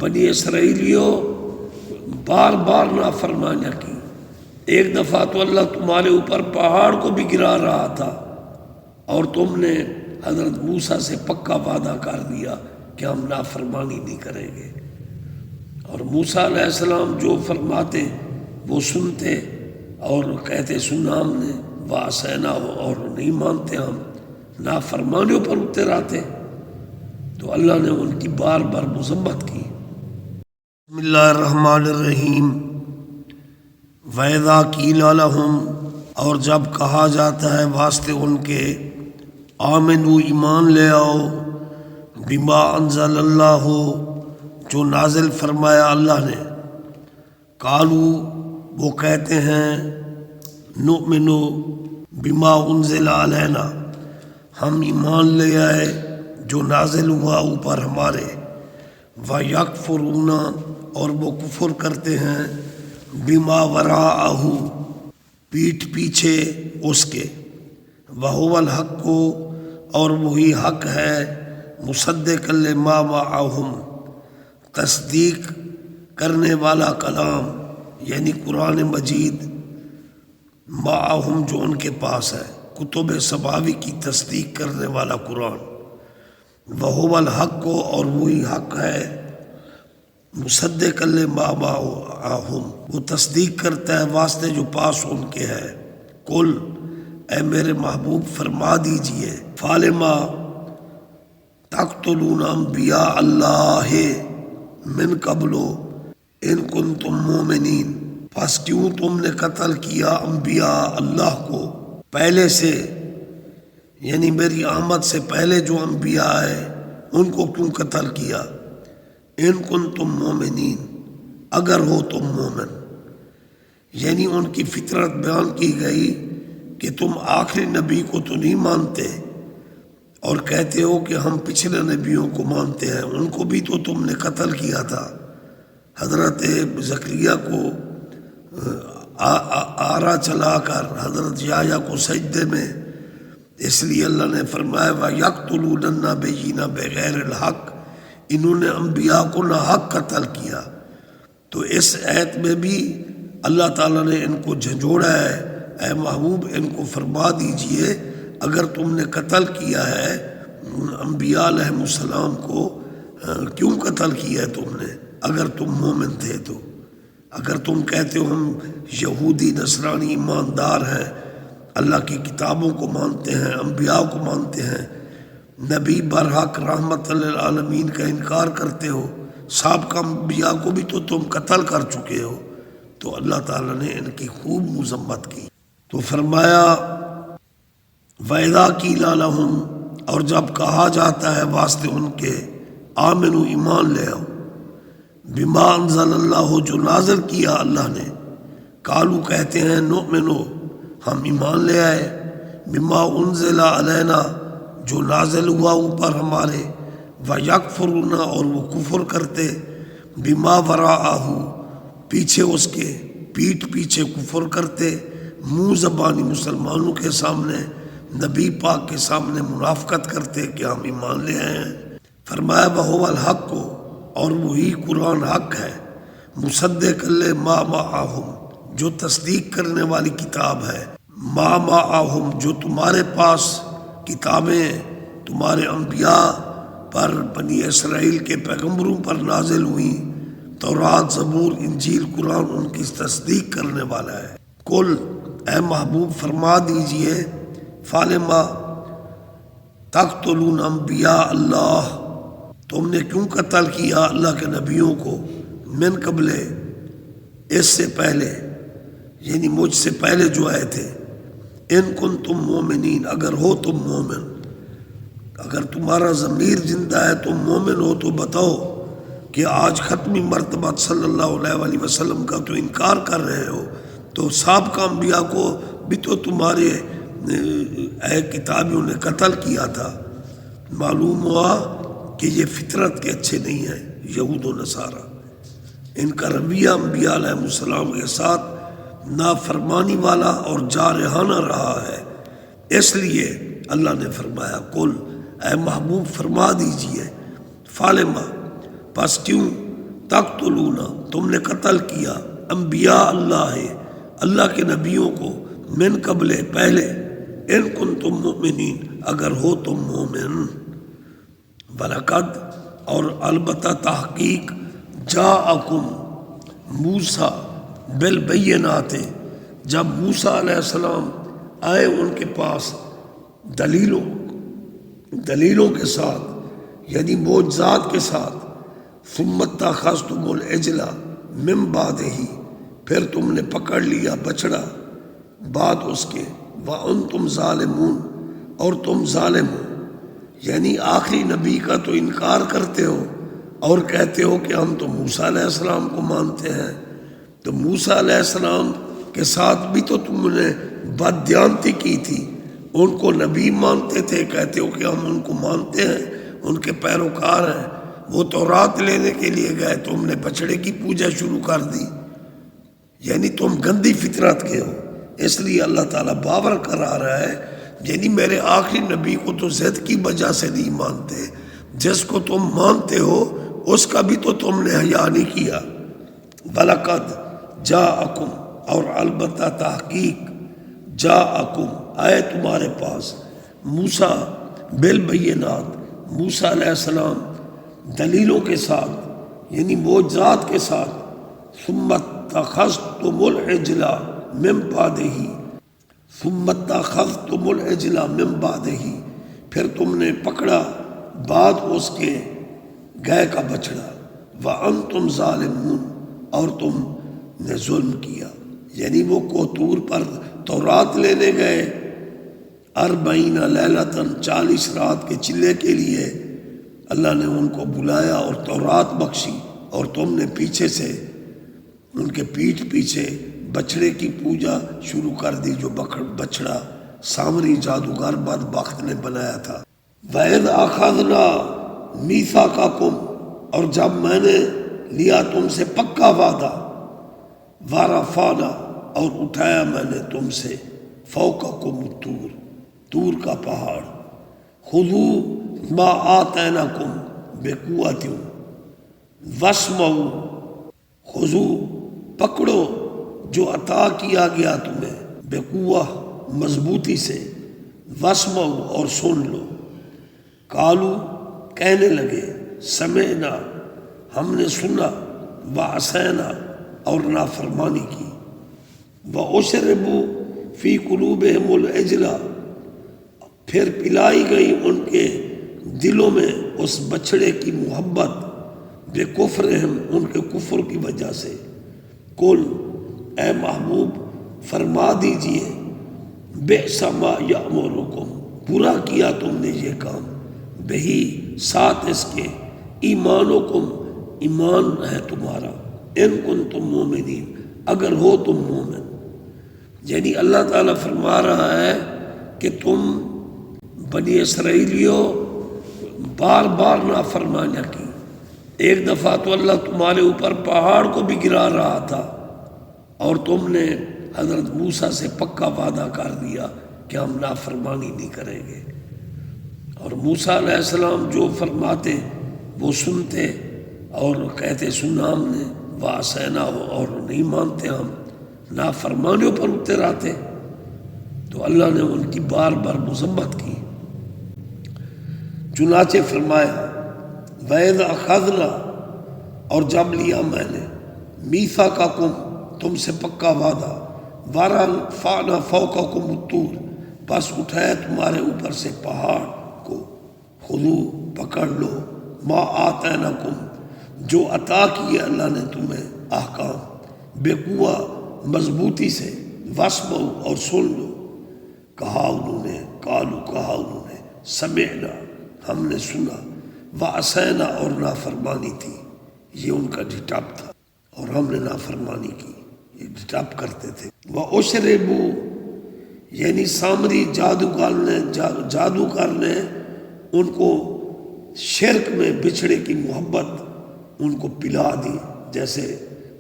بنی اسرائیلیوں بار بار نافرمانیاں کی. ایک دفعہ تو اللہ تمہارے اوپر پہاڑ کو بھی گرا رہا تھا اور تم نے حضرت موسیٰ سے پکا وعدہ کر دیا کہ ہم نافرمانی نہیں کریں گے. اور موسیٰ علیہ السلام جو فرماتے وہ سنتے اور کہتے سنا ہم نے وعصینا، اور نہیں مانتے، ہم نافرمانیوں پر اتر آتے. تو اللہ نے ان کی بار بار مذمت کی. بسم اللہ الرحمن الرحیم. وَإِذَا قِيلَ لَهُمْ، اور جب کہا جاتا ہے واسطے ان کے، آمنوا ایمان لے آؤ، بما انزل اللہ، جو نازل فرمایا اللہ نے، قالوا، وہ کہتے ہیں، نؤمن بما انزل علینا، ہم ایمان لے آئے جو نازل ہوا اوپر ہمارے، وَيَكْفُرُونَ، اور وہ کفر کرتے ہیں، بما وراءہ، پیٹھ پیچھے اس کے، وَهُوَ الْحَقُّ، اور وہی حق ہے، مصدقا لما معہم، تصدیق کرنے والا کلام یعنی قرآن مجید، معہم جو ان کے پاس ہے، کتب سماوی کی تصدیق کرنے والا قرآن. وَهُوَ الْحَقُّ، اور وہی حق ہے، مصدقا لما معہم، وہ تصدیق کرتا ہے واسطے جو پاس ان کے ہے. قل، اے میرے محبوب فرما دیجئے، فالما تقتلون انبیاء اللہ من قبل ان کنتم مومنین، پس کیوں تم نے قتل کیا انبیاء اللہ کو پہلے سے، یعنی میری آمد سے پہلے جو انبیاء آئے ان کو کیوں قتل کیا. ان کنتم مومنین، اگر ہو تم مومن، یعنی ان کی فطرت بیان کی گئی کہ تم آخری نبی کو تو نہیں مانتے اور کہتے ہو کہ ہم پچھلے نبیوں کو مانتے ہیں، ان کو بھی تو تم نے قتل کیا تھا. حضرت زکریا کو آرا چلا کر حضرت یحییٰ کو سجدے میں، اس لیے اللہ نے فرمایا وَيَقْتُلُونَ النَّبِيِّينَ بِغَيْرِ الْحَقِّ، انہوں نے انبیاء کو ناحق قتل کیا. تو اس آیت میں بھی اللہ تعالیٰ نے ان کو جھنجھوڑا ہے، اے محبوب ان کو فرما دیجئے اگر تم نے قتل کیا ہے انبیاء علیہ السلام کو، کیوں قتل کیا ہے تم نے اگر تم مومن تھے تو. اگر تم کہتے ہو ہم یہودی نصرانی ایماندار ہیں، اللہ کی کتابوں کو مانتے ہیں، انبیاء کو مانتے ہیں، نبی برحق رحمت للعالمین کا انکار کرتے ہو، سابقہ انبیاء کو بھی تو تم قتل کر چکے ہو، تو اللہ تعالیٰ نے ان کی خوب مذمت کی. تو فرمایا وَإِذَا قِيلَ لَهُمْ، اور جب کہا جاتا ہے واسطے ان کے، آمنوا ایمان لے آؤ، بما انزل اللہ، جو نازل کیا اللہ نے، قالوا کہتے ہیں، نؤمنو، ہم ایمان لے آئے، بما انزل علینا، جو نازل ہوا اوپر ہمارے، وَيَكْفُرُونَ، اور وہ کفر کرتے، بما وراءہ، پیچھے اس کے، پیٹھ پیچھے کفر کرتے، منہ زبانی مسلمانوں کے سامنے، نبی پاک کے سامنے منافقت کرتے کہ ہم ایمان لے آئے ہیں. فرمایا وَهُوَ الْحَقُّ، اور وہی قرآن حق ہے، مصدق لما معہم، جو تصدیق کرنے والی کتاب ہے، ما معہم، جو تمہارے پاس کتابیں تمہارے انبیاء پر، بنی اسرائیل کے پیغمبروں پر نازل ہوئیں، تورات، زبور، انجیل، قرآن ان کی تصدیق کرنے والا ہے. قل، اے محبوب فرما دیجئے، فالما تقتلون انبیاء اللہ، تم نے کیوں قتل کیا اللہ کے نبیوں کو، من قبل، اس سے پہلے، یعنی مجھ سے پہلے جو آئے تھے، ان کنتم مومنین، اگر ہو تم مومن. اگر تمہارا ضمیر زندہ ہے، تم مومن ہو، تو بتاؤ کہ آج ختمی مرتبہ صلی اللہ علیہ وآلہ وسلم کا تو انکار کر رہے ہو، تو سابقہ انبیاء کو بھی تو تمہارے اے کتابیوں نے قتل کیا تھا. معلوم ہوا کہ یہ فطرت کے اچھے نہیں ہیں یہود و نصارہ، ان کا رویہ انبیاء علیہ السلام کے ساتھ نافرمانی والا اور جارحانہ رہا ہے. اس لیے اللہ نے فرمایا قل، اے محبوب فرما دیجئے، فالما، پس کیوں، تقتلون تم نے قتل کیا انبیاء اللہ اللہ کے نبیوں کو من قبل پہلے ان کنتم مؤمنین اگر ہو تم مومن ولقد اور البتہ تحقیق جاءکم موسیٰ بالبینات جب موسیٰ علیہ السلام آئے ان کے پاس دلیلوں کے ساتھ یعنی معجزات کے ساتھ ثم اتخذتم العجل من بعدہ پھر تم نے پکڑ لیا بچڑا بعد اس کے وانتم ظالمون اور تم ظالم ہو یعنی آخری نبی کا تو انکار کرتے ہو اور کہتے ہو کہ ہم تو موسیٰ علیہ السلام کو مانتے ہیں تو موسیٰ علیہ السلام کے ساتھ بھی تو تم نے بددیانتی کی تھی ان کو نبی مانتے تھے کہتے ہو کہ ہم ان کو مانتے ہیں ان کے پیروکار ہیں وہ تورات لینے کے لیے گئے تم نے بچڑے کی پوجا شروع کر دی یعنی تم گندی فطرت کے ہو اس لیے اللہ تعالیٰ باور کرا رہا ہے یعنی میرے آخری نبی کو تو ضد کی وجہ سے نہیں مانتے جس کو تم مانتے ہو اس کا بھی تو تم نے حیا نہیں کیا وَلَقَدْ جَاءَكُمْ اور البتہ تحقیق جاءکم آئے تمہارے پاس موسیٰ بالبینات موسیٰ علیہ السلام دلیلوں کے ساتھ یعنی معجزات کے ساتھ ثم اتخذتم العجل من بعدہ ثم اتخذتم العجل من بعدہ پھر تم نے پکڑا بعد اس کے گائے کا بچڑا وانتم ظالمون اور تم نے ظلم کیا یعنی وہ کوتور پر تورات لینے گئے 40 لیلۃ 40 رات کے چلے کے لیے اللہ نے ان کو بلایا اور تورات بخشی اور تم نے پیچھے سے ان کے پیٹھ پیچھے بچڑے کی پوجا شروع کر دی جو بچڑا سامری جادوگر بدبخت نے بنایا تھا وَإِذْ أَخَذْنَا مِيثَاقَكُمْ اور جب میں نے لیا تم سے پکا وعدہ وَرَفَعْنَا اور اٹھایا میں نے تم سے فَوْقَكُمُ الطُّورَ طور کا پہاڑ خُذُوا مَا آتَيْنَاكُمْ بِقُوَّةٍ وَاسْمَعُوا خُذُوا پکڑو جو عطا کیا گیا تمہیں بقوہ مضبوطی سے واسمعوا اور سن لو قالوا کہنے لگے سمعنا ہم نے سنا وعصینا اور نافرمانی کی واشربوا فی قلوبہم العجل پھر پلائی گئی ان کے دلوں میں اس بچڑے کی محبت بکفرہم ان کے کفر کی وجہ سے قل اے محبوب فرما دیجئے بئس ما یأمرکم برا کیا تم نے یہ کام بہی ساتھ اس کے ایمانکم ایمان ہے تمہارا ان کنتم مومنین اگر ہو تم مومن یعنی اللہ تعالیٰ فرما رہا ہے کہ تم بنی اسرائیلیوں بار بار نافرمانیاں کی ایک دفعہ تو اللہ تمہارے اوپر پہاڑ کو بھی گرا رہا تھا اور تم نے حضرت موسیٰ سے پکا وعدہ کر دیا کہ ہم نافرمانی نہیں کریں گے اور موسیٰ علیہ السلام جو فرماتے وہ سنتے اور کہتے سنا ہم نے وعصینا اور نہیں مانتے ہم نافرمانیوں پر اتر آتے تو اللہ نے ان کی بار بار مذمت کی چنانچہ فرمایا وَإِذْ أَخَذْنَا اور جب لیا میں نے مِيثَاقَكُمْ تم سے پکا وعدہ وَرَفَعْنَا فَوْقَكُمُ الطُّورَ بس اٹھایا تمہارے اوپر سے پہاڑ کو خُذُوا پکڑ لو مَا آتَيْنَاكُمْ جو عطا کیا اللہ نے تمہیں احکام بقوہ مضبوطی سے واسمعوا اور سن لو کہا انہوں نے سمعنا ہم نے سنا وعصینا اور نافرمانی تھی یہ ان کا ڈٹاپ تھا اور ہم نے نافرمانی کی یہ ڈٹاپ کرتے تھے وَأُشْرِبُوا یعنی سامری جادوگر نے ان کو شرک میں بچھڑے کی محبت ان کو پلا دی جیسے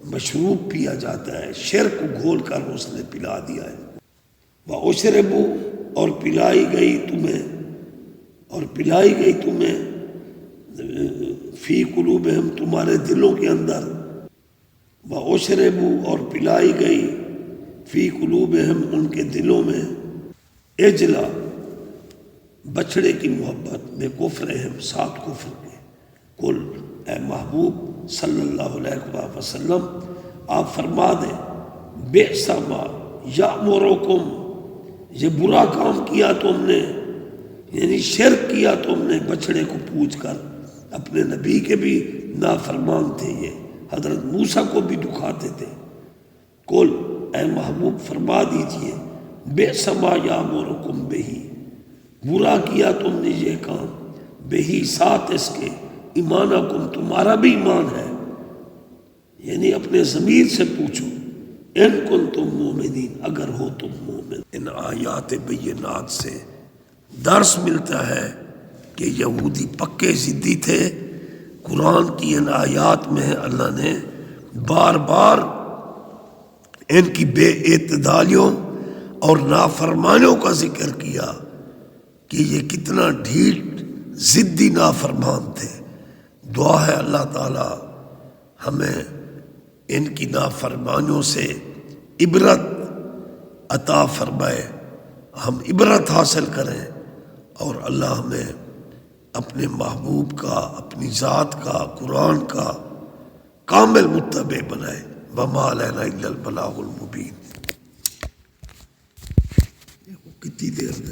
مشروب پیا جاتا ہے شرک کو گھول کر اس نے پلا دیا ہے وَأُشْرِبُوا اور پلائی گئی تمہیں فی قلوبہم تمہارے دلوں کے اندر، وَأُشْرِبُوا اور پلائی گئی فی قلوبہم ان کے دلوں میں، اجلا بچڑے کی محبت، بے کفرہم ساتھ کفر کے۔ کل اے محبوب صلی اللہ علیہ وآلہ وسلم آپ فرما دیں، بئس ما یأمرکم، یہ برا کام کیا تم نے، یعنی شرک کیا تم نے بچڑے کو پوج کر۔ اپنے نبی کے بھی نافرمان تھے یہ، حضرت موسیٰ کو بھی دکھاتے تھے۔ کل اے محبوب فرما دیجئے، بئس ما یأمرکم بہ، برا کیا تم نے یہ کام، بہی ساتھ اس کے، ایمانکم تمہارا بھی ایمان ہے، یعنی اپنے ضمیر سے پوچھو، ان کنتم مومنین اگر ہو تم مومن۔ ان آیات بینات سے درس ملتا ہے کہ یہودی پکے ضدی تھے۔ قرآن کی ان آیات میں اللہ نے بار بار ان کی بے اعتدالیوں اور نافرمانیوں کا ذکر کیا کہ یہ کتنا ڈھیٹ ضدی نافرمان تھے۔ دعا ہے اللہ تعالی ہمیں ان کی نافرمانیوں سے عبرت عطا فرمائے، ہم عبرت حاصل کریں، اور اللہ ہمیں اپنے محبوب کا، اپنی ذات کا، قرآن کا کامل متبع بنائے۔ وما علینا الا البلاغ المبین۔ کتنی دیر